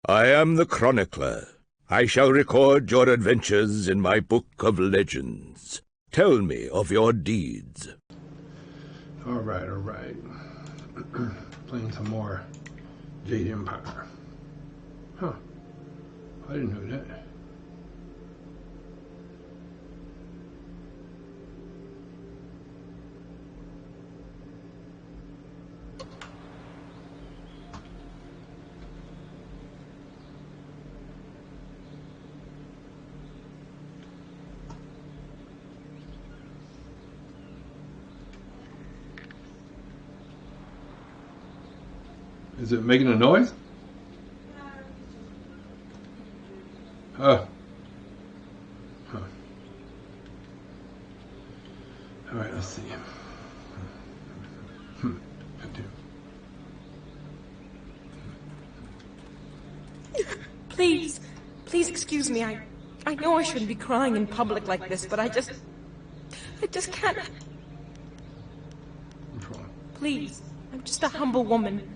I am the chronicler. I shall record your adventures in my book of legends. Tell me of your deeds. All right. Playing some more Jade Empire. Huh. I didn't know that. Is it making a noise? Oh. Huh. All right, let's see. Please excuse me. I know I shouldn't be crying in public like this, but I just can't. What's wrong? Please, I'm just a humble woman.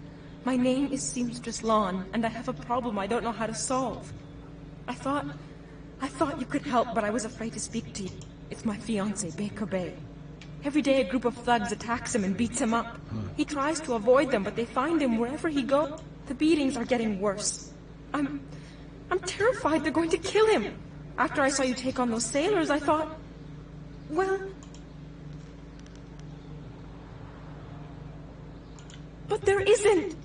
My name is Seamstress Lawn, and I have a problem I don't know how to solve. I thought you could help, but I was afraid to speak to you. It's my fiancé, Baker Bay. Every day a group of thugs attacks him and beats him up. He tries to avoid them, but they find him wherever he goes. The beatings are getting worse. I'm terrified they're going to kill him. After I saw you take on those sailors, I thought, well... But there isn't!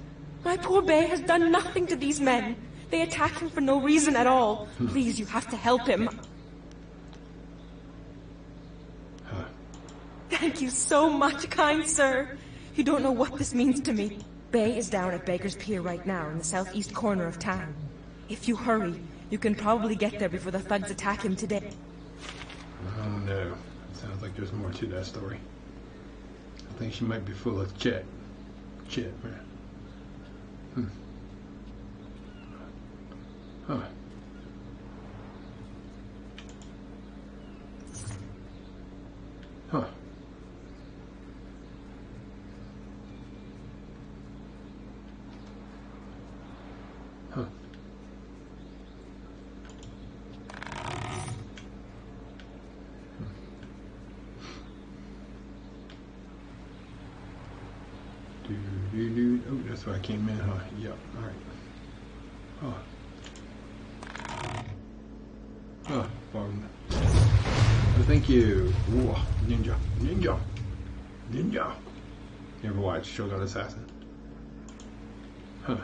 My poor Bay has done nothing to these men. They attack him for no reason at all. Please, you have to help him. Thank you so much, kind sir. You don't know what this means to me. Bay is down at Baker's Pier right now, in the southeast corner of town. If you hurry, you can probably get there before the thugs attack him today. Oh no. Sounds like there's more to that story. I think she might be full of shit, man. Huh. Huh. Huh. Oh, that's where I came in, huh? Yep. All right. Oh. Oh, pardon. Oh, thank you. Ooh, ninja. You ever watch Shogun Assassin? Huh.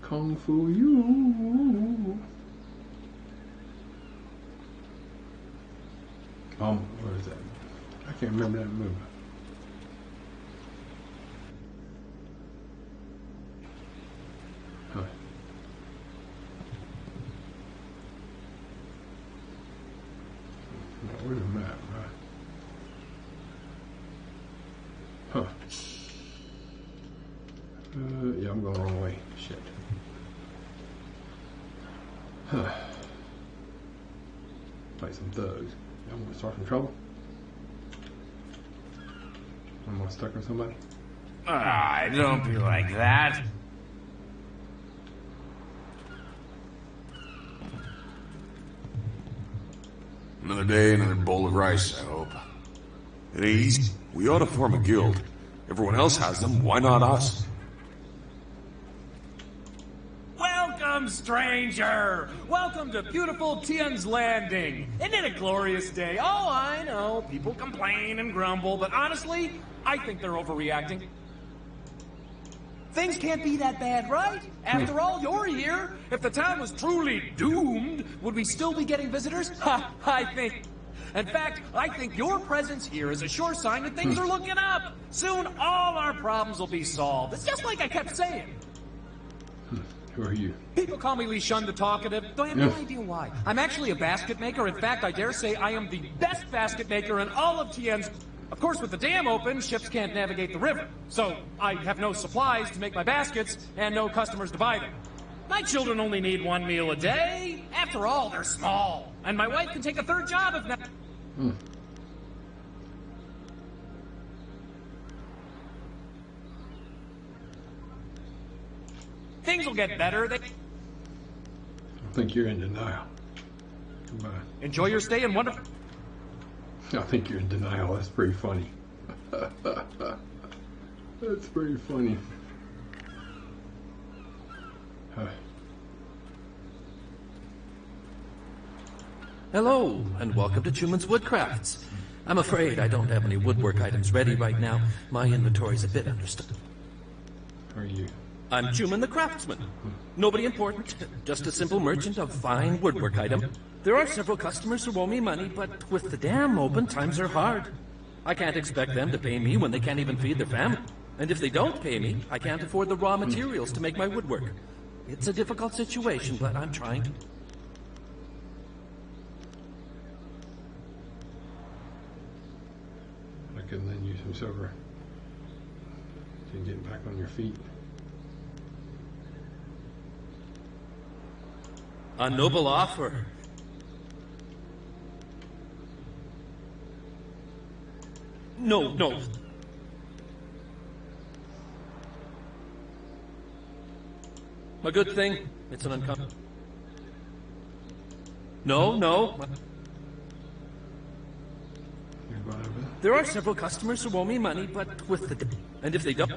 Kung Fu you. Where is that? I can't remember that movie. Huh. Where's the map, right? Huh. Yeah, I'm going the wrong way. Shit. Huh. Fight some thugs. I'm gonna start some trouble. I'm gonna stuck with somebody. Don't be like that. Another day, another bowl of rice, I hope. It ain't easy. We ought to form a guild. Everyone else has them, why not us? Welcome, stranger! Welcome to beautiful Tien's Landing. Isn't it a glorious day? Oh, I know, people complain and grumble, but honestly, I think they're overreacting. Things can't be that bad, right? After all, you're here. If the town was truly doomed, would we still be getting visitors? Ha, In fact, I think your presence here is a sure sign that things are looking up. Soon, all our problems will be solved. It's just like I kept saying. Who are you? People call me Lee Shun the Talkative, though I have no idea why. I'm actually a basket maker. In fact, I dare say I am the best basket maker in all of Tien's. Of course, with the dam open, ships can't navigate the river. So, I have no supplies to make my baskets, and no customers to buy them. My children only need one meal a day. After all, they're small. And my wife can take a third job if not. Things will get better. I think you're in denial. Come on. Enjoy your stay and wonderful. I think you're in denial. That's pretty funny. That's pretty funny. Hello, and welcome to Truman's Woodcrafts. I'm afraid I don't have any woodwork items ready right now. My inventory's a bit understaffed. Who are you? I'm Truman the Craftsman. Nobody important, just a simple merchant of fine woodwork item. There are several customers who owe me money, but with the dam open, times are hard. I can't expect them to pay me when they can't even feed their family. And if they don't pay me, I can't afford the raw materials to make my woodwork. It's a difficult situation, but I'm trying. I could lend you some silver. So you're getting back on your feet. A noble offer. No. A good thing. It's an uncommon. No. There are several customers who owe me money, but with the... And if they don't...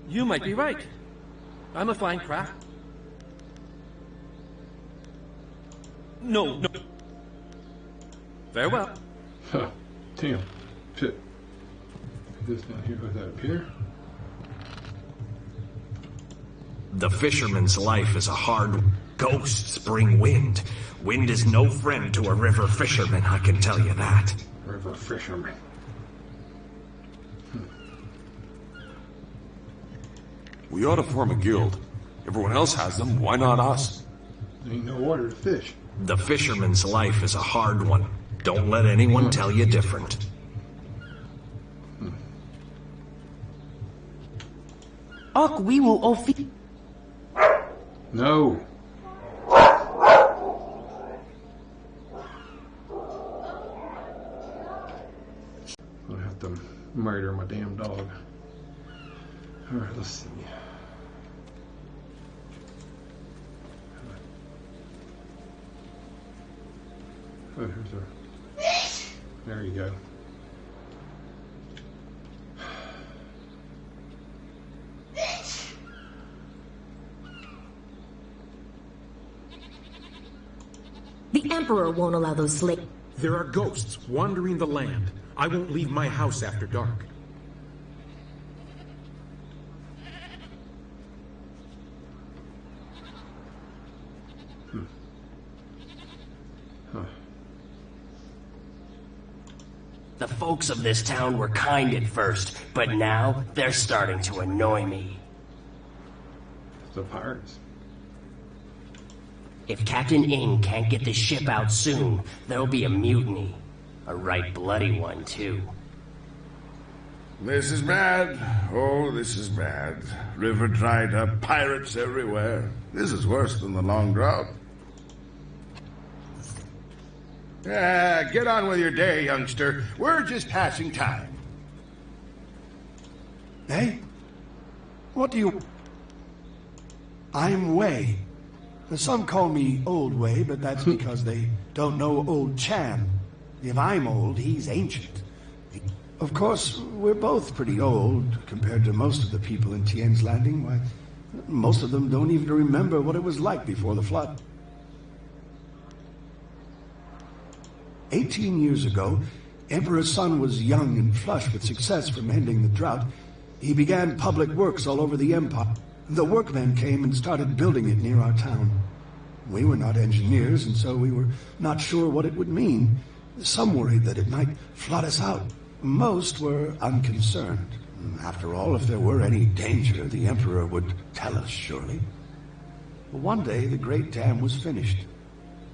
You might be right. I'm a fine craft. No. Farewell. Huh. Tien. Shit. This down here, was that up here? The fisherman's life is a hard... Ghosts bring wind. Wind is no friend to a river fisherman, I can tell you that. River fisherman. We ought to form a guild. Everyone else has them, why not us? There ain't no water to fish. The fisherman's life is a hard one. Don't let anyone tell you different. We will offer. No. I'm gonna have to murder my damn dog. Alright, let's see. Oh, here's her. There you go. The Emperor won't allow those slick. There are ghosts wandering the land. I won't leave my house after dark. The folks of this town were kind at first, but now they're starting to annoy me. The pirates. If Captain Ing can't get the ship out soon, there'll be a mutiny. A right bloody one, too. This is bad. Oh, this is bad. River dried up, pirates everywhere. This is worse than the long drought. Get on with your day, youngster. We're just passing time. Hey? What do you... I'm Wei. Some call me Old Wei, but that's because they don't know Old Chan. If I'm old, he's ancient. Of course, we're both pretty old compared to most of the people in Tien's Landing. Why, most of them don't even remember what it was like before the flood. 18 years ago, Emperor Sun was young and flush with success from ending the drought. He began public works all over the empire. The workmen came and started building it near our town. We were not engineers, and so we were not sure what it would mean. Some worried that it might flood us out. Most were unconcerned. After all, if there were any danger, the Emperor would tell us, surely. But one day, the great dam was finished,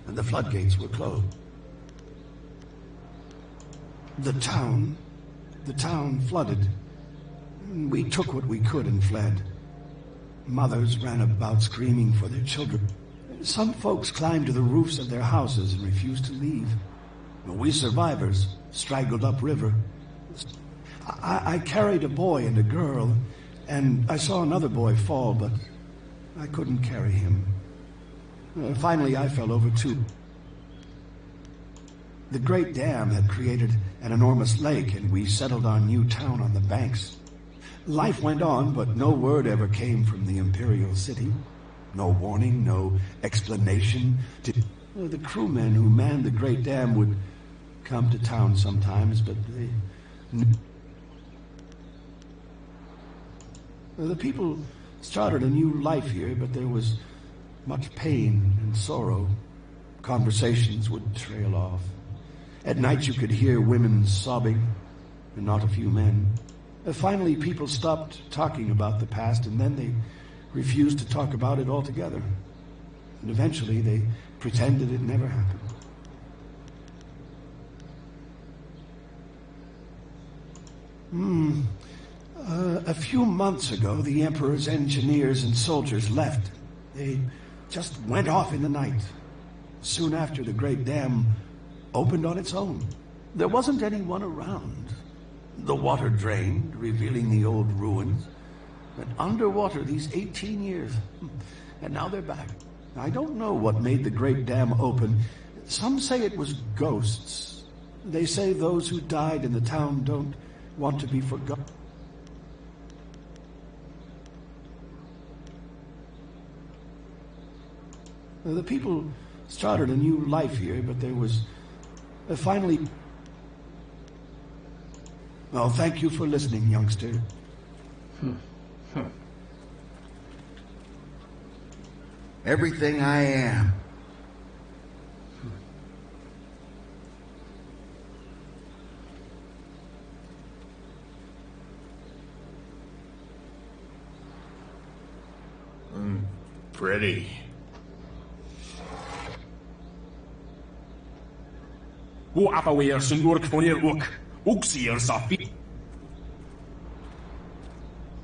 and the floodgates were closed. The town flooded. We took what we could and fled. Mothers ran about screaming for their children. Some folks climbed to the roofs of their houses and refused to leave. We survivors straggled upriver. I carried a boy and a girl, and I saw another boy fall, but I couldn't carry him. Finally, I fell over too. The Great Dam had created an enormous lake, and we settled our new town on the banks. Life went on, but no word ever came from the Imperial City. No warning, no explanation. The crewmen who manned the Great Dam would come to town sometimes, but the people started a new life here, but there was much pain and sorrow. Conversations would trail off. At night you could hear women sobbing, and not a few men. Finally, people stopped talking about the past, and then they refused to talk about it altogether. And eventually, they pretended it never happened. A few months ago, the Emperor's engineers and soldiers left. They just went off in the night. Soon after, the Great Dam opened on its own. There wasn't anyone around. The water drained, revealing the old ruins. But underwater these 18 years, and now they're back. I don't know what made the Great Dam open. Some say it was ghosts. They say those who died in the town don't want to be forgotten. The people started a new life here, but there was finally... Well, thank you for listening, youngster. Everything I am. Pretty.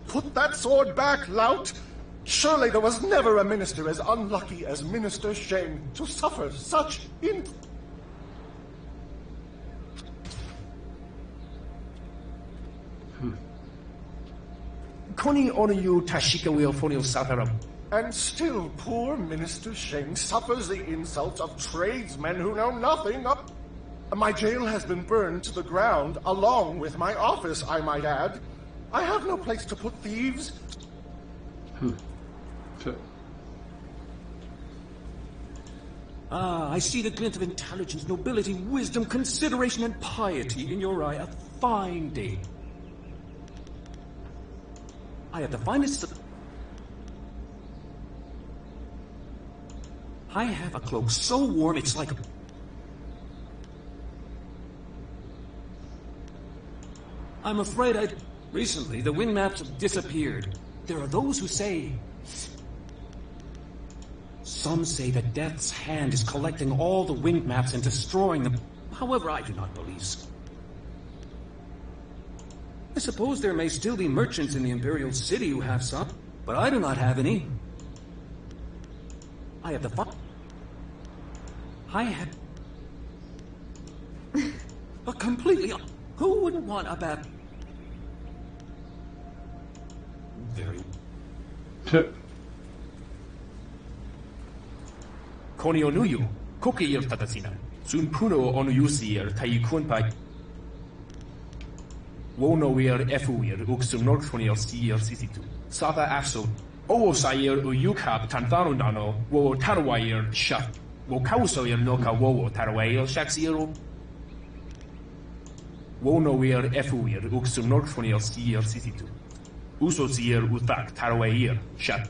Put that sword back, lout! Surely there was never a minister as unlucky as Minister Sheng to suffer such Koni Onoyu Tashika will Fonio Sataram. And still poor Minister Sheng suffers the insults of tradesmen who know nothing of... My jail has been burned to the ground, along with my office, I might add. I have no place to put thieves. I see the glint of intelligence, nobility, wisdom, consideration, and piety in your eye. A fine day. I have the finest... I have a cloak so warm it's like a... I'm afraid I'd... Recently, the wind maps have disappeared. There are those who say... Some say that Death's hand is collecting all the wind maps and destroying them. However, I do not believe so. I suppose there may still be merchants in the Imperial City who have some, but I do not have any. I have the I have... But completely... Who wouldn't want a bad... Very... Koni onuyu, koke yer tatasina. Sun puno onuyu sier taikun pai. Wono wer efuir uxum norkfonil sier sisitu. Sata aso. O sayer uyukap tantarundano, wo tarwayer shat. Wo kausoyer noka wo tarwayer shaxiero. Wono wer efuir uxum norkfonil sier sisitu. Uso sier utak tarwayer shat.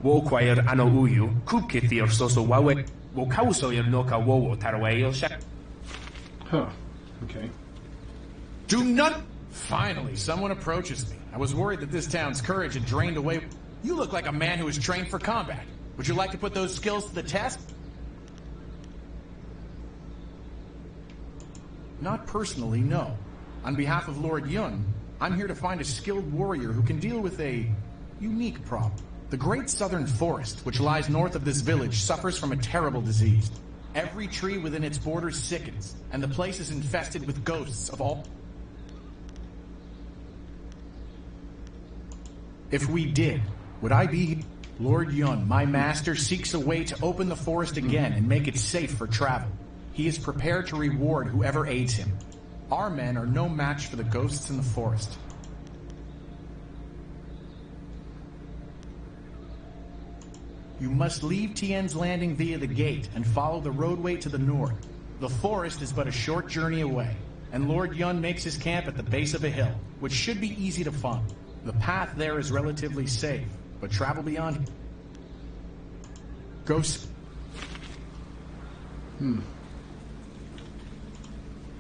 Wo choir ano uyu, kupkithir soso wawe, wo kausoyer noka wo tarwayer shak. Huh. Okay. Do not Finally, someone approaches me. I was worried that this town's courage had drained away. You look like a man who is trained for combat. Would you like to put those skills to the test? Not personally, no. On behalf of Lord Yun, I'm here to find a skilled warrior who can deal with a unique problem. The Great Southern Forest, which lies north of this village, suffers from a terrible disease. Every tree within its borders sickens, and the place is infested with ghosts of all... If we did, would I be... Lord Yun, my master, seeks a way to open the forest again and make it safe for travel. He is prepared to reward whoever aids him. Our men are no match for the ghosts in the forest. You must leave Tien's landing via the gate and follow the roadway to the north. The forest is but a short journey away, and Lord Yun makes his camp at the base of a hill, which should be easy to find. The path there is relatively safe, but travel beyond... Ghosts...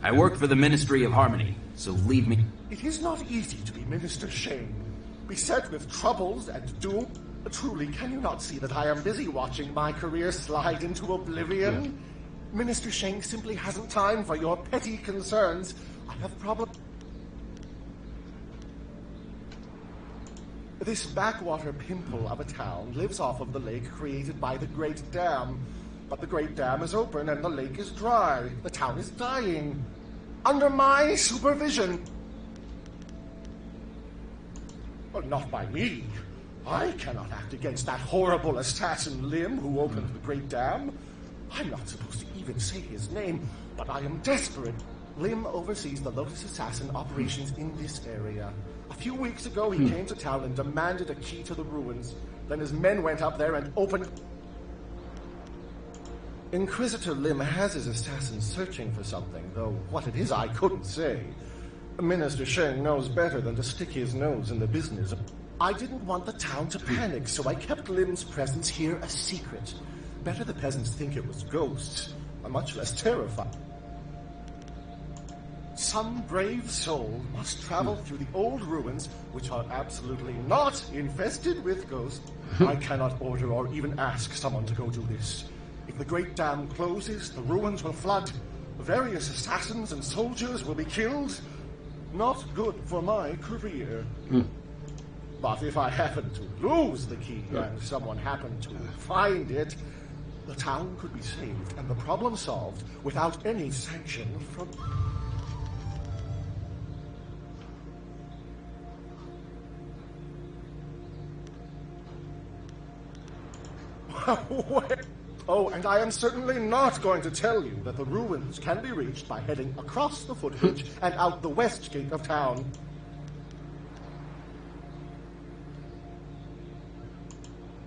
I work for the Ministry of Harmony, so leave me... It is not easy to be Minister Shane, beset with troubles and doom. Truly, can you not see that I am busy watching my career slide into oblivion? Minister Shane simply hasn't time for your petty concerns. I have problems. This backwater pimple of a town lives off of the lake created by the Great Dam. But the Great Dam is open and the lake is dry. The town is dying. Under my supervision. Well, not by me. I cannot act against that horrible assassin Lim who opened the Great Dam. I'm not supposed to even say his name, but I am desperate. Lim oversees the Lotus Assassin operations in this area. A few weeks ago, he came to town and demanded a key to the ruins. Then his men went up there and opened... Inquisitor Lim has his assassins searching for something, though what it is I couldn't say. Minister Sheng knows better than to stick his nose in the business. I didn't want the town to panic, so I kept Lim's presence here a secret. Better the peasants think it was ghosts. I'm much less terrified. Some brave soul must travel through the old ruins, which are absolutely not infested with ghosts. I cannot order or even ask someone to go do this. If the Great Dam closes, the ruins will flood. Various assassins and soldiers will be killed. Not good for my career. But if I happen to lose the key and someone happened to find it, the town could be saved and the problem solved without any sanction from... Oh, and I am certainly not going to tell you that the ruins can be reached by heading across the footbridge and out the west gate of town.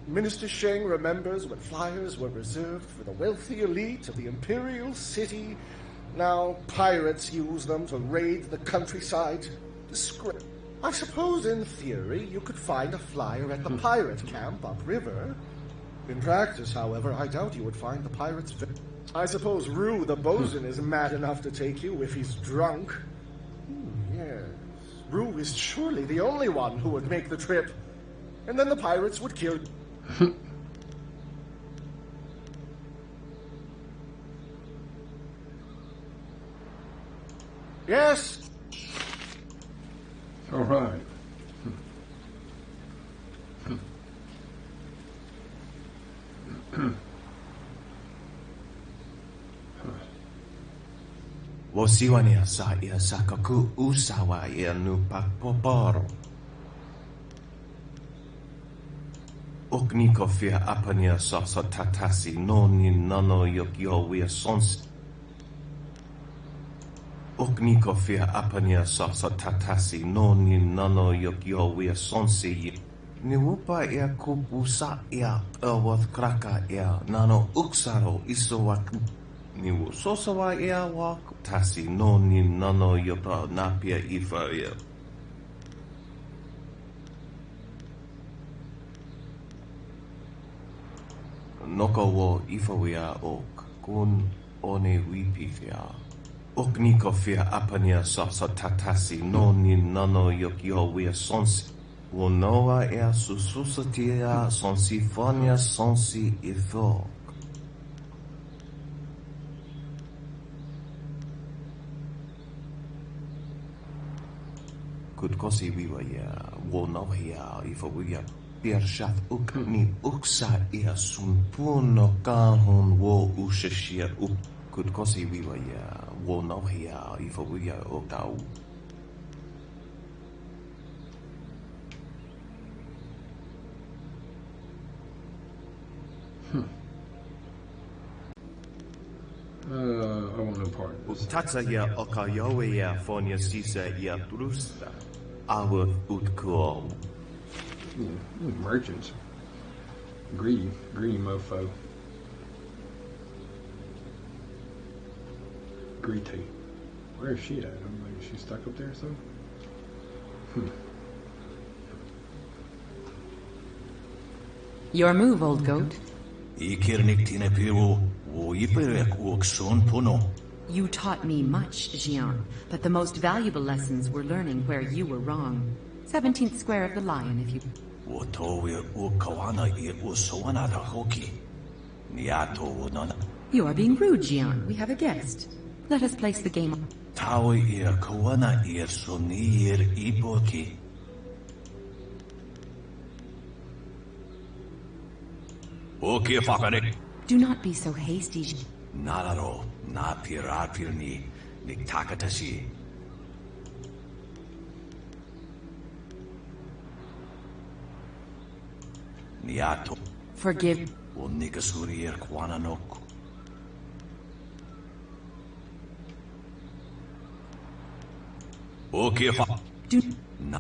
Minister Sheng remembers when flyers were reserved for the wealthy elite of the Imperial City. Now pirates use them to raid the countryside. I suppose in theory you could find a flyer at the pirate camp upriver. In practice, however, I doubt you would find the pirates. I suppose Rue the bosun is mad enough to take you if he's drunk. Yes. Rue is surely the only one who would make the trip. And then the pirates would kill... Yes. All right. Wosiwania sa ia sakaku usawa ia nupakpoporo. Okniko fia apania sosa tatasi noni nano yokyo wia sons. Okniko fia apania sosa tatasi noni nano yokyo wia sonsi. Niwupa ia kupusa ia awath kraka ia nano uksaro isowaku. Niwu sosawa ia waku tasi noni nano yopa napia ifa ia. Noko wo ifawia ok kun one wipifia. Oknikofia apania tatasi noni nano yokio wea sonsi. Wonoa ea sususatia sonsi fonia sonsi ifo. Kutkosi wiwa ya wonohia ifo wea piershat ukni uksa ea sunpuno kahun wo ushashia Kutkosi wiwa ya wonohia ifo wea okau. I want no part of this. Tatsa ya okayowe ya fonia sisa ya trusta. Awa utkuo. Merchants. Greedy mofo. Greedy. Where is she at? I'm like, is she stuck up there or something? Your move, old goat. You taught me much, Jian, but the most valuable lessons were learning where you were wrong. 17th square of the lion, if you... You are being rude, Jian. We have a guest. Let us place the game on. Do not be so hasty. Nararo, na pirapirni, niktakatashi. Niato. Forgive. O nikasuri kwananok. Okay, do na.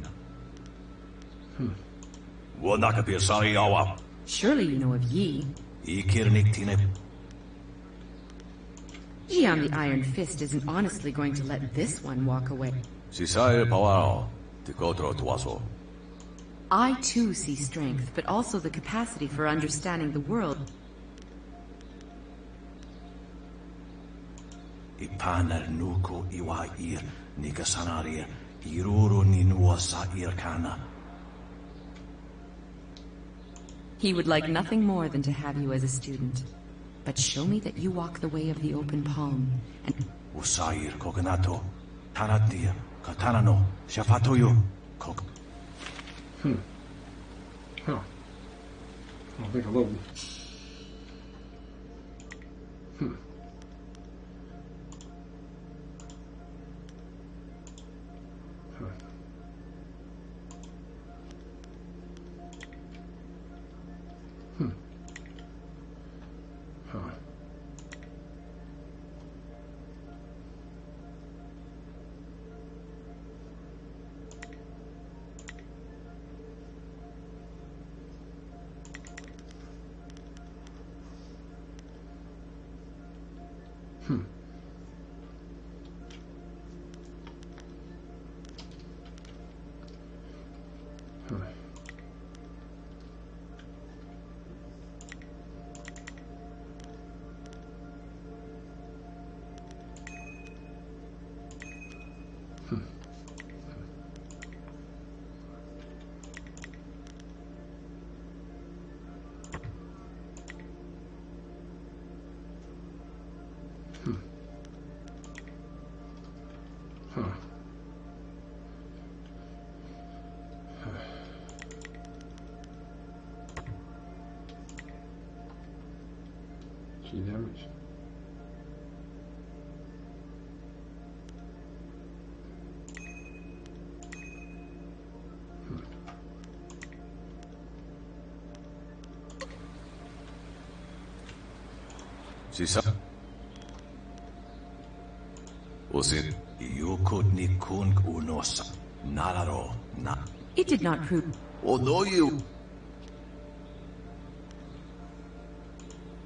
Wonakapir sari awa. Surely you know of Yi. Ikirniktine. Jian the Iron Fist isn't honestly going to let this one walk away. Sisai pawao, tikotro tuaso. I too see strength, but also the capacity for understanding the world. Ipanar nuko iwa ir, nikasanaria, iruro ninua sa irkana. He would like nothing more than to have you as a student. But show me that you walk the way of the open palm, and... Usair kokanato, tanatia, katanano, shafatoyo, kok... Huh. I'll think a little... Key damage. Sisa. Osin, yukot ni kun unosa. Nararo, na. It did not prove... Oh, no, you.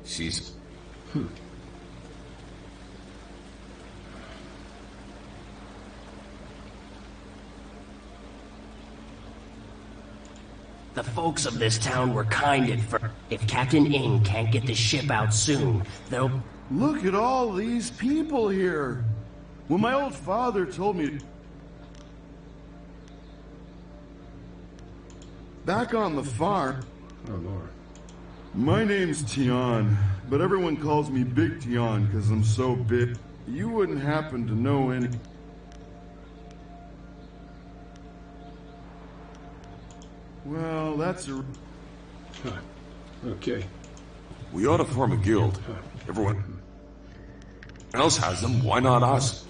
She's... The folks of this town were kind at first. If Captain Ing can't get the ship out soon, they'll... Look at all these people here. When my old father told me... Back on the farm... Oh, Lord. My name's Tien, but everyone calls me Big Tien because I'm so big. You wouldn't happen to know any... Well, that's a... Huh. Okay. We ought to form a guild. Everyone else has them, why not us?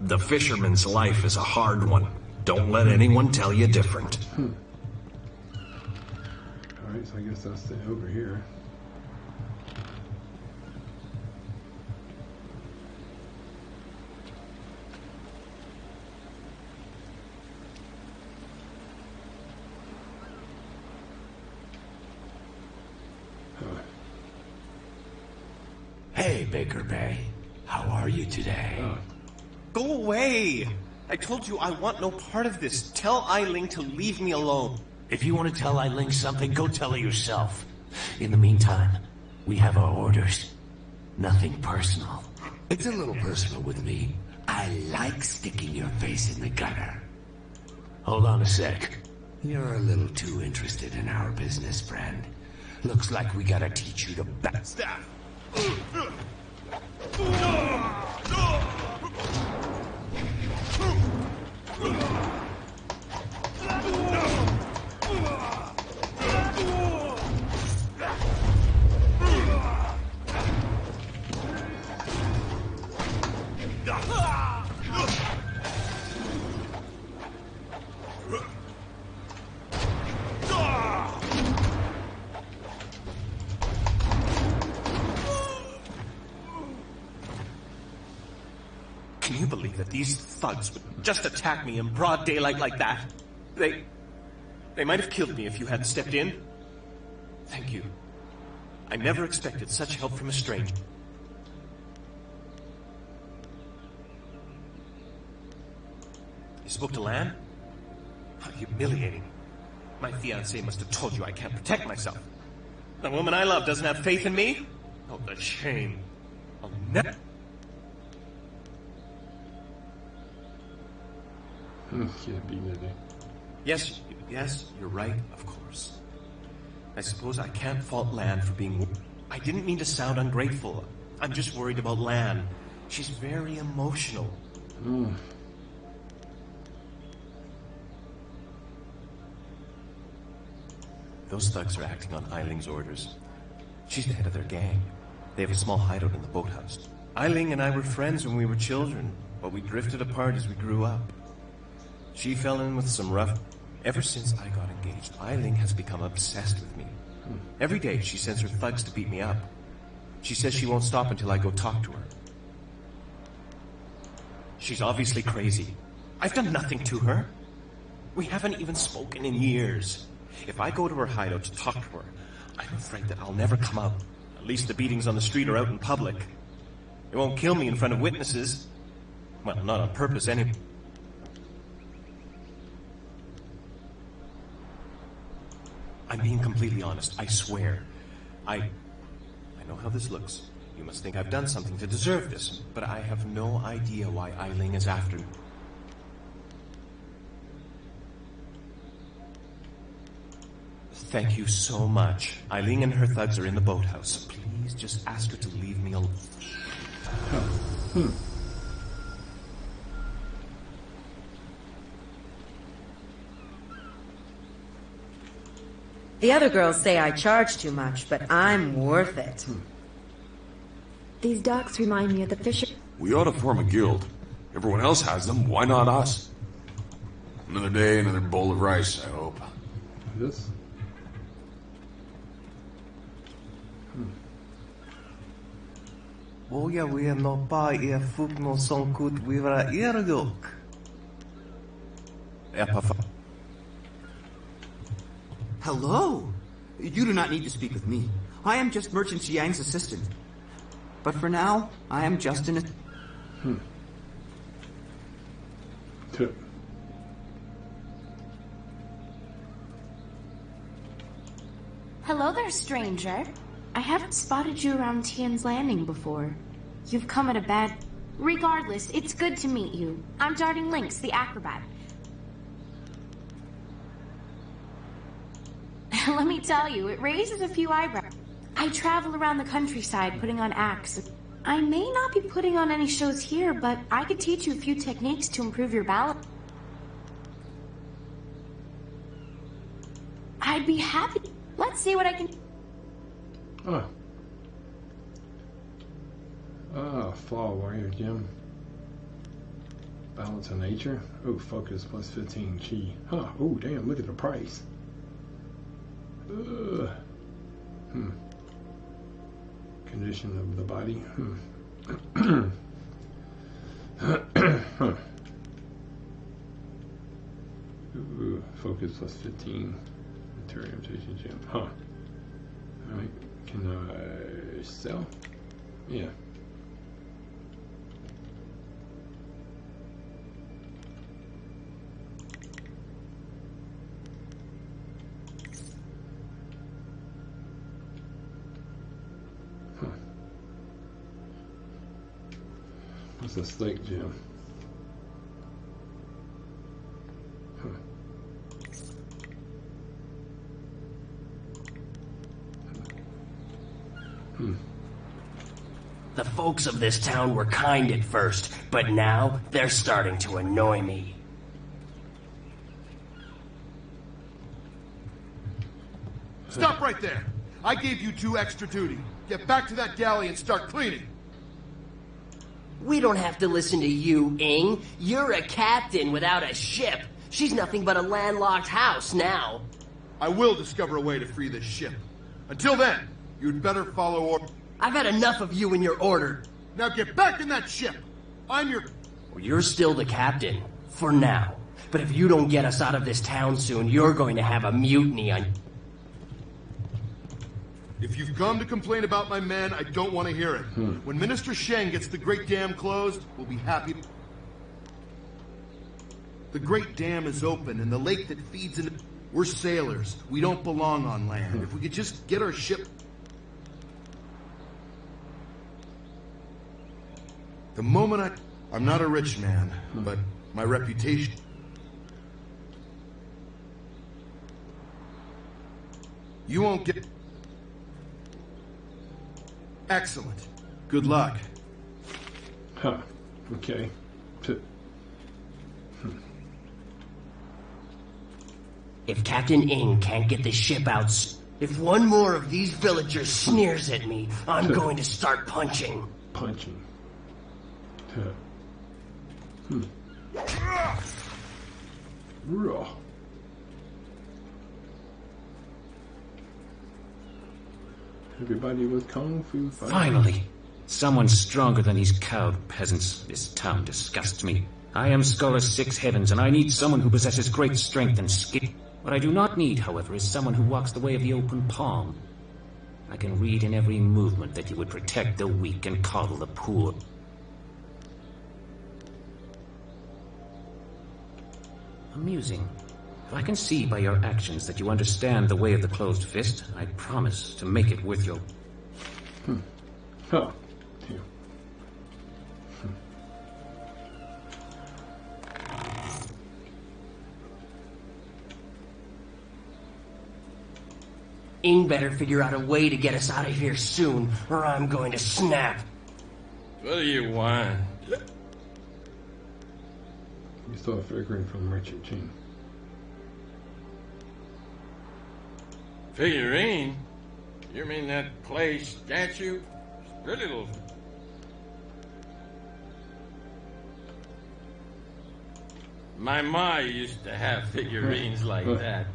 The fisherman's life is a hard one. Don't let anyone tell you different. Alright, so I guess I'll stay over here. Hey, Baker Bay. How are you today? Go away! I told you I want no part of this. Tell Eiling to leave me alone. If you want to tell Eiling something, go tell her yourself. In the meantime, we have our orders. Nothing personal. It's a little personal with me. I like sticking your face in the gutter. Hold on a sec. You're a little too interested in our business, friend. Looks like we gotta teach you to backstab. Can you believe that these thugs would just attack me in broad daylight like that? They might have killed me if you hadn't stepped in. Thank you. I never expected such help from a stranger. You spoke to Lan? How humiliating. My fiancé must have told you I can't protect myself. The woman I love doesn't have faith in me? Oh, the shame. I'll never... Can't be nothing. Yes, you're right, of course. I suppose I can't fault Lan for being... I didn't mean to sound ungrateful. I'm just worried about Lan. She's very emotional. Those thugs are acting on Eiling's orders. She's the head of their gang. They have a small hideout in the boathouse. Eiling and I were friends when we were children, but we drifted apart as we grew up. She fell in with some rough... Ever since I got engaged, Eiling has become obsessed with me. Every day she sends her thugs to beat me up. She says she won't stop until I go talk to her. She's obviously crazy. I've done nothing to her. We haven't even spoken in years. If I go to her hideout to talk to her, I'm afraid that I'll never come out. At least the beatings on the street are out in public. It won't kill me in front of witnesses. Well, not on purpose anyway. I'm being completely honest, I swear. I know how this looks. You must think I've done something to deserve this, but I have no idea why Eiling is after me. Thank you so much. Eiling and her thugs are in the boathouse. Please just ask her to leave me alone. The other girls say I charge too much, but I'm worth it. These docks remind me of the fisher... We ought to form a guild. Everyone else has them, why not us? Another day, another bowl of rice, I hope. This? Boja we no pa e fuk no son kut wivra irgok. Hello! You do not need to speak with me. I am just Merchant Xiang's assistant. But for now, I am just an... Hello there, stranger. I haven't spotted you around Tien's Landing before. You've come at a bad... Regardless, it's good to meet you. I'm Darting Lynx, the acrobat. Let me tell you, it raises a few eyebrows. I travel around the countryside putting on acts. I may not be putting on any shows here, but I could teach you a few techniques to improve your balance. I'd be happy. Let's see what I can... Fall warrior gem. Balance of nature. Oh, focus plus 15 chi. Huh. Oh, damn, look at the price. Condition of the body. Ooh, focus plus 15. Material mutation gem. Huh. Alright. Can I sell? Yeah. What's a slate gem? The folks of this town were kind at first, but now they're starting to annoy me. Stop right there! I gave you 2 extra duty. Get back to that galley and start cleaning. We don't have to listen to you, Ing. You're a captain without a ship. She's nothing but a landlocked house now. I will discover a way to free this ship. Until then, you'd better follow orders. I've had enough of you and your order. Now get back in that ship! I'm your... Well, you're still the captain. For now. But if you don't get us out of this town soon, you're going to have a mutiny on... If you've come to complain about my men, I don't want to hear it. When Minister Sheng gets the Great Dam closed, we'll be happy. The Great Dam is open, and the lake that feeds into... We're sailors. We don't belong on land. If we could just get our ship... The moment I'm not a rich man, but my reputation... You won't get... Excellent. Good luck. Huh. Okay. If Captain Ing can't get the ship out... If one more of these villagers sneers at me, I'm going to start punching. Punching. Raw. Everybody was kung fu fighting. Finally! Someone stronger than these cowed peasants. This town disgusts me. I am Scholar Six Heavens, and I need someone who possesses great strength and skill. What I do not need, however, is someone who walks the way of the open palm. I can read in every movement that you would protect the weak and coddle the poor. Amusing. If I can see by your actions that you understand the way of the closed fist, I promise to make it worth your... Oh. Yeah. Ing better figure out a way to get us out of here soon, or I'm going to snap. What do you want? You saw a figurine from Richard Tien. Figurine? You mean that clay statue? Pretty little. My ma used to have figurines like that.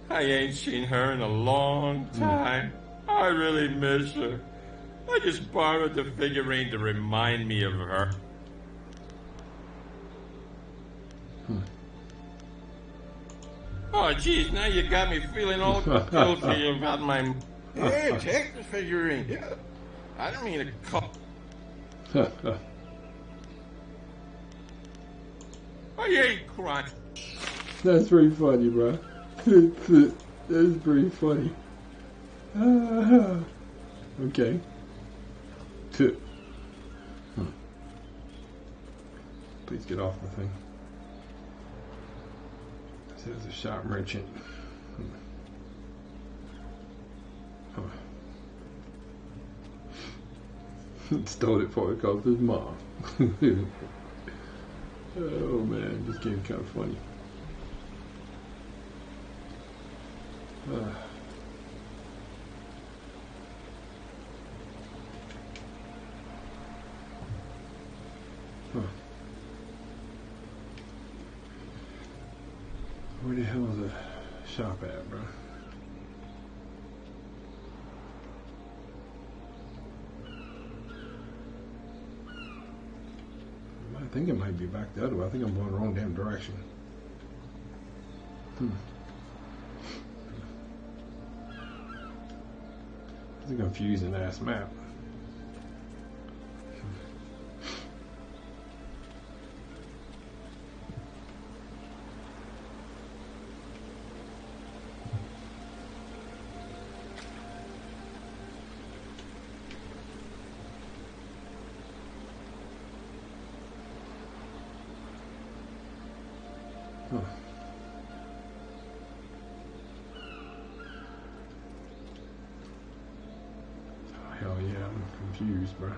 I ain't seen her in a long time. I really miss her. I just borrowed the figurine to remind me of her. Oh, geez, now you got me feeling all guilty about my... Hey, take the figurine. Yeah. I don't mean to call... I ain't crying. That's pretty funny, bro. That's pretty funny. Okay. Two. Please get off the thing. It says a shop merchant. Stole it before it called his mom. Oh man, this game's kind of funny. Where the hell is the shop at, bro? I think it might be back the other way. I think I'm going the wrong damn direction. It's a confusing ass map. Hell yeah, I'm confused, bro.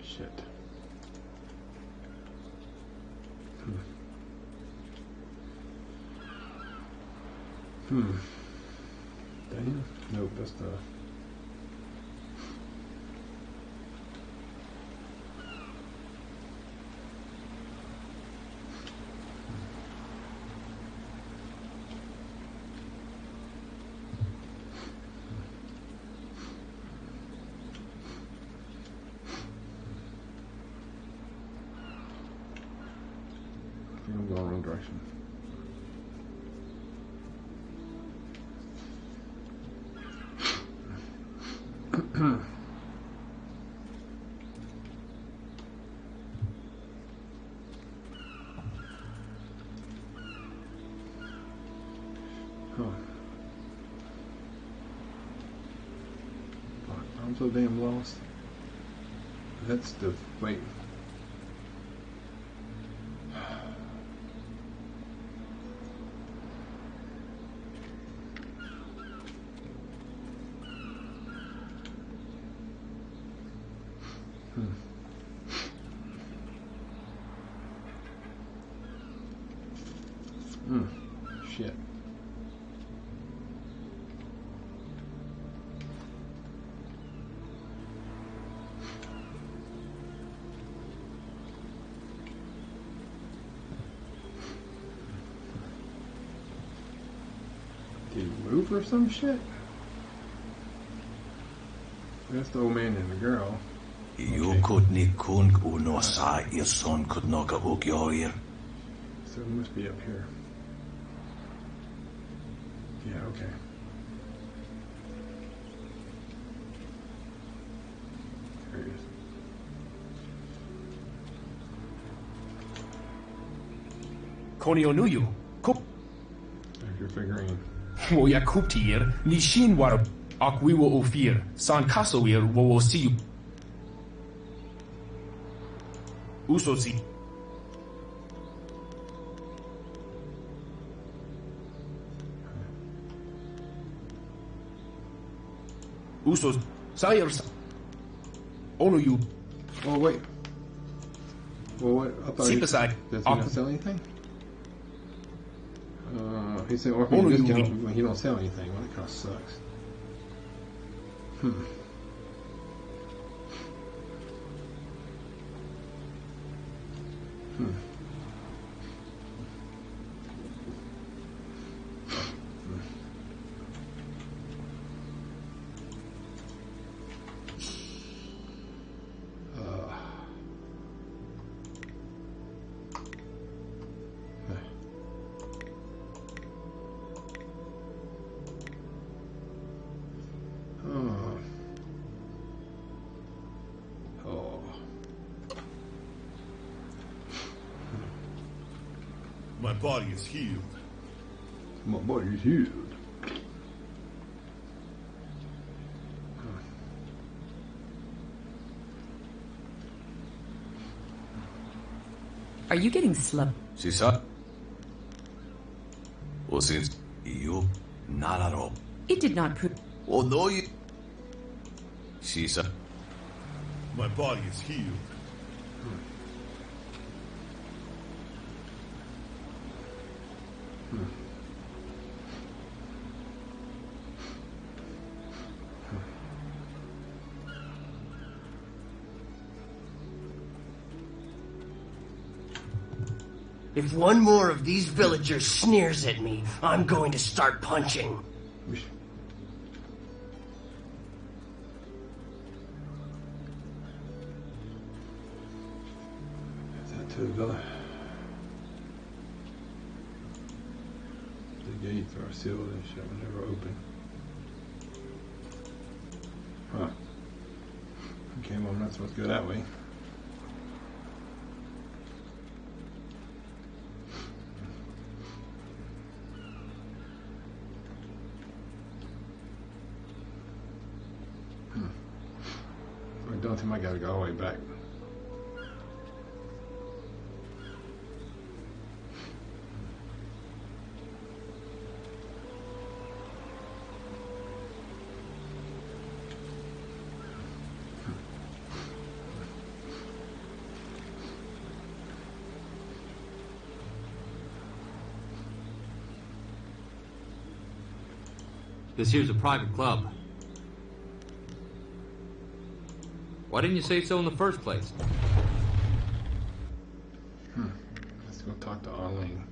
Shit. Damn. Nope, that's the... I'm going the wrong direction. I'm so damn lost. That's the... wait. Shit. Did he move or some shit? That's the old man and the girl. You could ni kung uno sa son could knock a ugyoir. So it must be up here. Yeah, okay. There he is. Konionuyu, kup. There's your figurine. Woya kuptir, nishin war akwiwo ofir, san kasowir wo siu. Usosi. Usos sayers. Onu you. Oh wait. Well, what? I thought he, does he not sell anything? He said orphan discount when he don't sell anything. Well, that kind of sucks. My body is healed. My body is healed. Are you getting slow? Si sa? Well, since you not at all. It did not prove. Oh no, you. Si sa? My body is healed. If one more of these villagers sneers at me, I'm going to start punching. Is that to the villa? The gates are sealed and shall never open. Huh. Okay, well, I'm not supposed to go that way. I don't think I gotta go all the way back. This here's a private club. Why didn't you say so in the first place? Let's go talk to Arlene.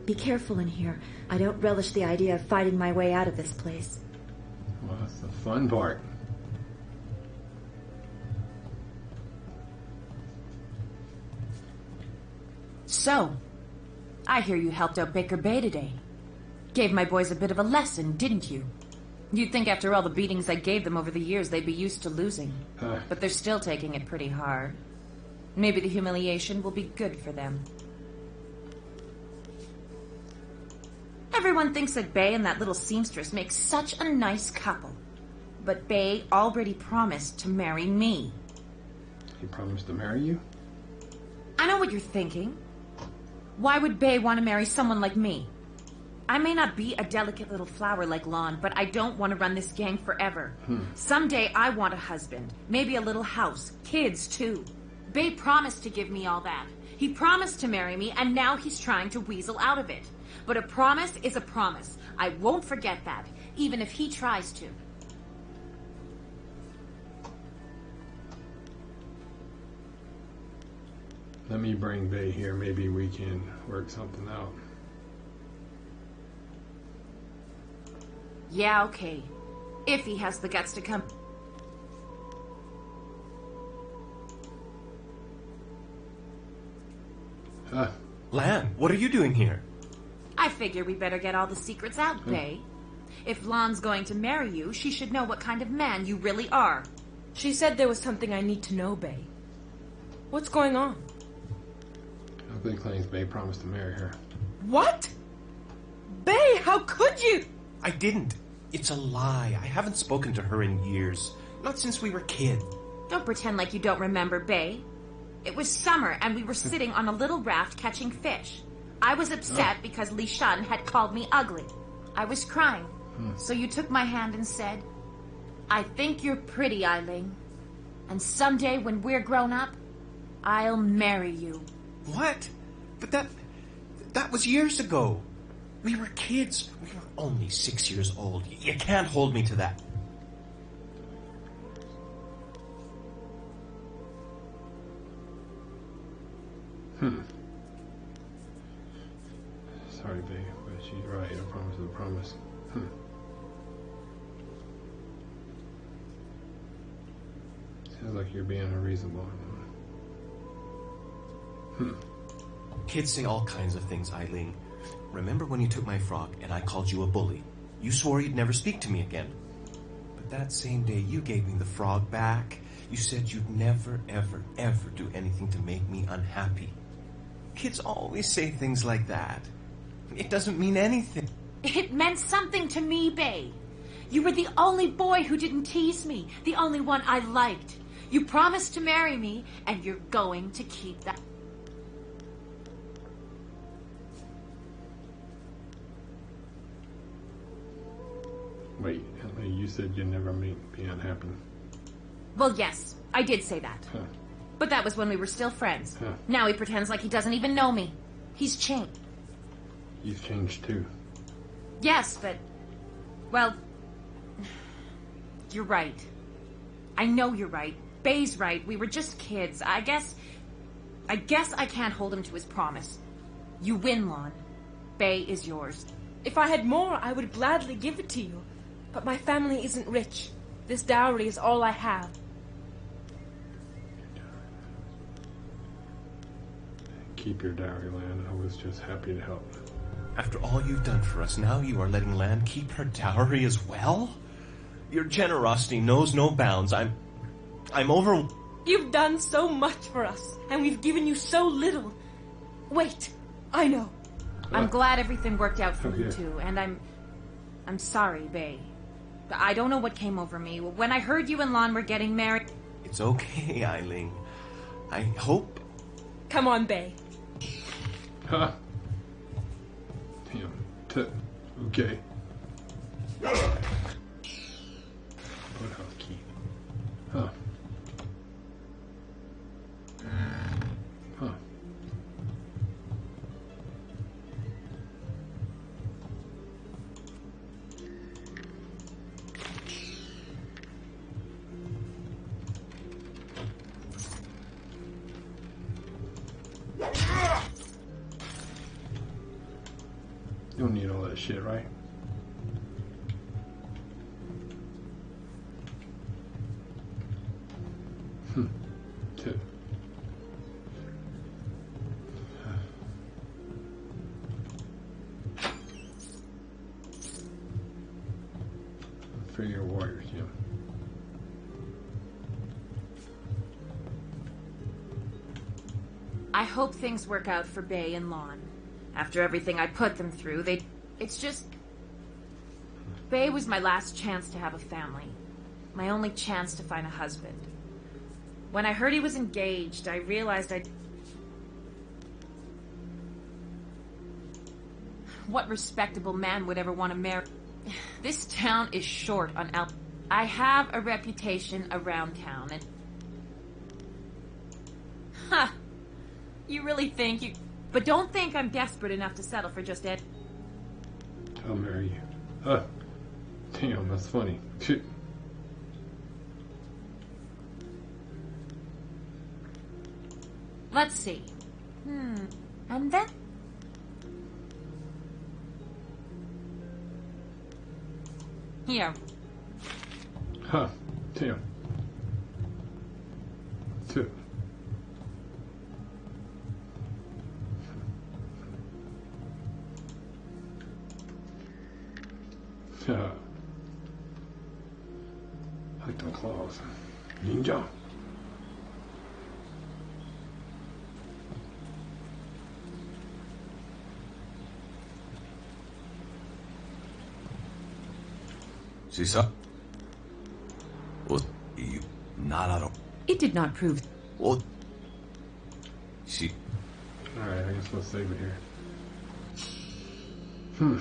Be careful in here. I don't relish the idea of fighting my way out of this place. Well, that's the fun part. So, I hear you helped out Baker Bay today. Gave my boys a bit of a lesson, didn't you? You'd think after all the beatings I gave them over the years, they'd be used to losing. But they're still taking it pretty hard. Maybe the humiliation will be good for them. Everyone thinks that Bay and that little seamstress make such a nice couple. But Bay already promised to marry me. He promised to marry you? I know what you're thinking. Why would Bay want to marry someone like me? I may not be a delicate little flower like Lon, but I don't want to run this gang forever. Someday I want a husband, maybe a little house, kids too. Bay promised to give me all that. He promised to marry me, and now he's trying to weasel out of it. But a promise is a promise. I won't forget that, even if he tries to. Let me bring Bay here. Maybe we can work something out. Yeah, okay. If he has the guts to come. Lan, what are you doing here? I figure we better get all the secrets out, Bay. If Lon's going to marry you, she should know what kind of man you really are. She said there was something I need to know, Bay. What's going on? Ugly claims Bay promised to marry her. What? Bay, how could you? I didn't. It's a lie. I haven't spoken to her in years. Not since we were kids. Don't pretend like you don't remember, Bay. It was summer, and we were sitting on a little raft catching fish. I was upset because Li Shun had called me ugly. I was crying. So you took my hand and said, I think you're pretty, Eiling. And someday when we're grown up, I'll marry you. What? But that was years ago. We were kids. We were only 6 years old. You can't hold me to that. Sorry, Bay, but she's right. A promise is a promise. Sounds like you're being unreasonable. Kids say all kinds of things, Eileen. Remember when you took my frock and I called you a bully? You swore you'd never speak to me again. But that same day you gave me the frog back. You said you'd never, ever, ever do anything to make me unhappy. Kids always say things like that. It doesn't mean anything. It meant something to me, Bay. You were the only boy who didn't tease me, the only one I liked. You promised to marry me, and you're going to keep that. Wait, Ellie, you said you'd never be unhappy. Well, yes, I did say that. Huh. But that was when we were still friends. Huh. Now he pretends like he doesn't even know me. He's changed. You've changed too. Yes, but... well... you're right. I know you're right. Bay's right. We were just kids. I guess I can't hold him to his promise. You win, Lon. Bay is yours. If I had more, I would gladly give it to you. But my family isn't rich. This dowry is all I have. Keep your dowry, Lan. I was just happy to help. After all you've done for us, now you are letting Lan keep her dowry as well? Your generosity knows no bounds. I'm over... You've done so much for us, and we've given you so little. Wait, I know. I'm glad everything worked out for you Okay. two, and I'm sorry, Bay. I don't know what came over me. When I heard you and Lon were getting married... It's okay, Eileen. I hope... Come on, Bay. Huh. Damn. Okay. Woodhouse key. Huh. Huh. You don't need all that shit, right? Tip. For your warriors, Jim. I hope things work out for Bay and Lon. After everything I put them through, it's just... Bay was my last chance to have a family. My only chance to find a husband. When I heard he was engaged, I realized what respectable man would ever want to marry? This town is short on I have a reputation around town, and... Ha! You really think you... But don't think I'm desperate enough to settle for just Ed. I'll marry you. Damn, that's funny. Shit. Let's see. And then... Here. Huh. Damn. Two. I like them claws. Ninja. Sisa? You not It did not prove. She. Alright, I guess we'll save it here.